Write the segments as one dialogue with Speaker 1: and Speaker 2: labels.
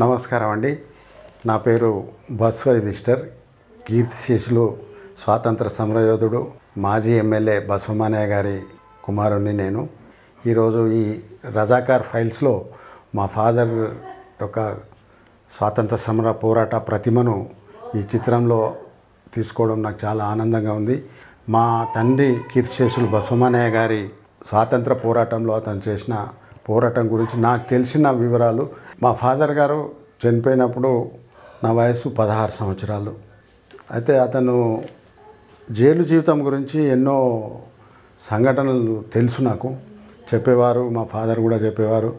Speaker 1: నమస్కారం అండి. నా పేరు బస్వ రిజిస్టర్ కీర్తిశేషులు స్వాతంత్ర సమరయోధుడు మాజీ ఎమ్మెల్యే బస్వమానయ్య గారి కుమారుణ్ణి నేను. ఈరోజు ఈ రజాకార్ ఫైల్స్లో మా ఫాదర్ యొక్క స్వాతంత్ర సమర పోరాట ప్రతిమను ఈ చిత్రంలో తీసుకోవడం నాకు చాలా ఆనందంగా ఉంది. మా తండ్రి కీర్తిశేషులు బస్వమానయ్య గారి స్వాతంత్ర పోరాటంలో అతను చేసిన పోరాటం గురించి నాకు తెలిసిన వివరాలు. మా ఫాదర్ గారు చనిపోయినప్పుడు నా వయసు 16 సంవత్సరాలు. అయితే అతను జైలు జీవితం గురించి ఎన్నో సంఘటనలు తెలుసు నాకు, చెప్పేవారు. మా ఫాదర్ కూడా చెప్పేవారు.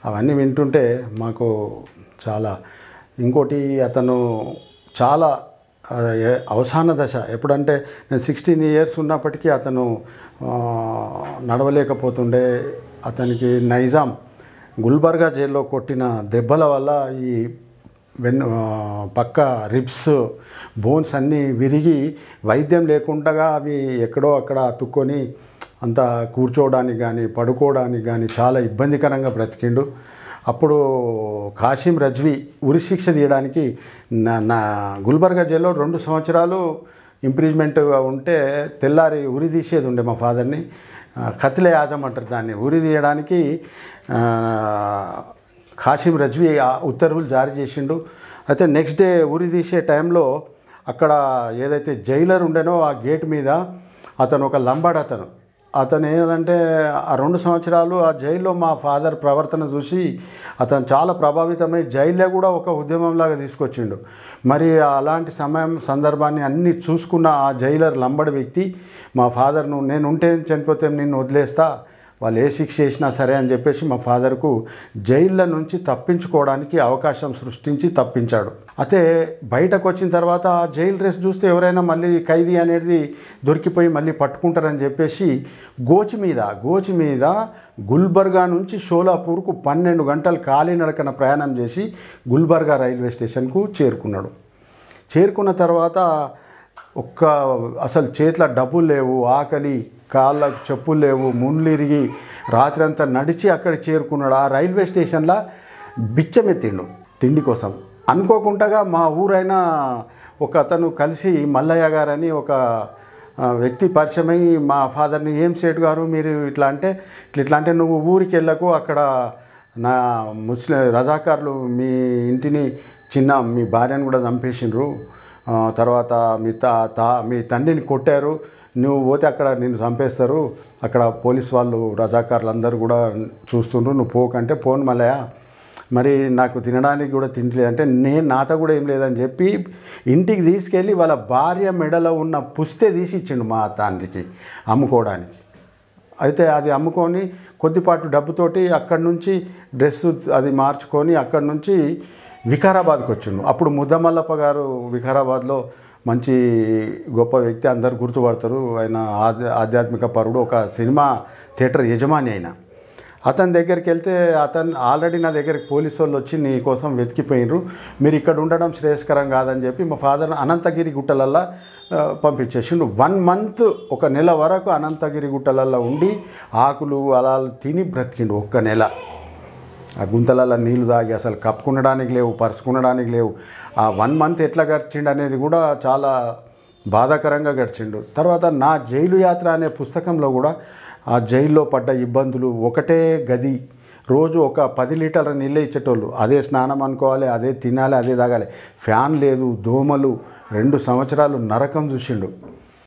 Speaker 1: అవన్నీ వింటుంటే మాకు చాలా. ఇంకోటి, అతను చాలా అవసాన దశ. ఎప్పుడంటే నేను 16 ఇయర్స్ ఉన్నప్పటికీ అతను నడవలేకపోతుండే. అతనికి నైజాం గుల్బర్గా జైల్లో కొట్టిన దెబ్బల వల్ల ఈ పక్క రిబ్స్ బోన్స్ అన్నీ విరిగి వైద్యం లేకుండా అవి ఎక్కడో అక్కడ అతుక్కొని అంత కూర్చోవడానికి కానీ పడుకోవడానికి కానీ చాలా ఇబ్బందికరంగా బ్రతికిండు. అప్పుడు కాసిం రజ్వీ ఉరి శిక్ష తీయడానికి నా గుల్బర్గా జైల్లో 2 సంవత్సరాలు ఇంప్రీజ్మెంట్గా ఉంటే తెల్లారి ఉరి తీసేది ఉండే మా ఫాదర్ని. కత్లే ఆజం అంటారు దాన్ని. ఉరి తీయడానికి కాసిం రజ్వీ ఉత్తర్వులు జారీ చేసిండు. అయితే నెక్స్ట్ డే ఉరి తీసే టైంలో అక్కడ ఏదైతే జైలర్ ఉండేనో ఆ గేట్ మీద అతను ఒక లంబాడ్ అతను ఏదంటే ఆ 2 సంవత్సరాలు ఆ జైల్లో మా ఫాదర్ ప్రవర్తన చూసి అతను చాలా ప్రభావితమై జైల్లో కూడా ఒక ఉద్యమంలాగా తీసుకొచ్చిండు. మరి అలాంటి సందర్భాన్ని అన్నీ చూసుకున్న ఆ జైలర్ లంబడి వ్యక్తి మా ఫాదర్ను, నేను ఉంటే చనిపోతే నిన్ను వదిలేస్తా, వాళ్ళు ఏ శిక్ష చేసినా సరే అని చెప్పేసి మా ఫాదర్కు జైళ్ళ నుంచి తప్పించుకోవడానికి అవకాశం సృష్టించి తప్పించాడు. అయితే బయటకు వచ్చిన తర్వాత ఆ జైలు డ్రెస్ చూస్తే ఎవరైనా మళ్ళీ ఖైదీ అనేది దొరికిపోయి మళ్ళీ పట్టుకుంటారని చెప్పేసి గోచి మీద గుల్బర్గా నుంచి షోలాపూర్కు 12 గంటలు కాలినడకన ప్రయాణం చేసి గుల్బర్గా రైల్వే స్టేషన్కు చేరుకున్నాడు. చేరుకున్న తర్వాత అసలు చేతిలో డబ్బులు లేవు, ఆకలి, కాళ్ళకు చెప్పులు లేవు, ముళ్ళు ఇరిగి రాత్రి అంతా నడిచి అక్కడ చేరుకున్నాడు. ఆ రైల్వే స్టేషన్లో బిచ్చమెత్తిండు తిండి కోసం. అనుకోకుండా మా ఊరైన ఒక అతను కలిసి మల్లయ్య గారని ఒక వ్యక్తి పరిచయమై మా ఫాదర్ని, ఏం సేటు గారు మీరు ఇట్లా అంటే నువ్వు ఊరికి వెళ్ళకు, అక్కడ నా ముస్లిం రజాకారులు మీ ఇంటిని మీ భార్యను కూడా చంపేసిండ్రు, తర్వాత మీ తండ్రిని కొట్టారు, నువ్వు పోతే అక్కడ నిన్ను చంపేస్తారు, అక్కడ పోలీస్ వాళ్ళు రజాకారులు అందరూ కూడా చూస్తుండ్రు, నువ్వు పోకంటే పోను మల్లయ్య, మరి నాకు తినడానికి కూడా తిండి లేదంటే నాతో కూడా ఏం లేదని చెప్పి ఇంటికి తీసుకెళ్ళి వాళ్ళ భార్య మెడలో ఉన్న పుస్తే తీసి ఇచ్చిండు మా తండ్రికి అమ్ముకోవడానికి. అయితే అది అమ్ముకొని కొద్దిపాటు డబ్బుతోటి అక్కడి నుంచి డ్రెస్సు అది మార్చుకొని అక్కడి నుంచి వికారాబాద్కి వచ్చిండు. అప్పుడు ముద్దమల్లప్ప గారు వికారాబాద్లో మంచి గొప్ప వ్యక్తి, అందరు గుర్తుపడతారు. ఆయన ఆధ్యాత్మిక పరుడు, ఒక సినిమా థియేటర్ యజమాని అయిన. అతని దగ్గరికి వెళ్తే ఆల్రెడీ నా దగ్గరికి పోలీసు వాళ్ళు వచ్చి నీ కోసం వెతికిపోయినరు, మీరు ఇక్కడ ఉండడం శ్రేయస్కరం కాదని చెప్పి మా ఫాదర్ అనంతగిరి గుట్టలల్లో పంపించేసిండు. 1 మంత్, 1 నెల వరకు అనంతగిరి గుట్టలల్లో ఉండి ఆకులు అలా తిని బ్రతికిండు. 1 నెల ఆ గుంతలలో నీళ్లు తాగి అసలు కప్పుకునడానికి లేవు, పరుచుకునడానికి లేవు. ఆ 1 మంత్ ఎట్లా గడిచిండు అనేది కూడా చాలా బాధాకరంగా గడిచిండు. తర్వాత నా జైలు యాత్ర అనే పుస్తకంలో కూడా ఆ జైల్లో పడ్డ ఇబ్బందులు, ఒకటే గది, రోజు ఒక 10 లీటర్ల నీళ్ళే ఇచ్చేటోళ్ళు, అదే స్నానం అనుకోవాలి, అదే తినాలి, అదే తాగాలి, ఫ్యాన్ లేదు, దోమలు, 2 సంవత్సరాలు నరకం చూసిండు.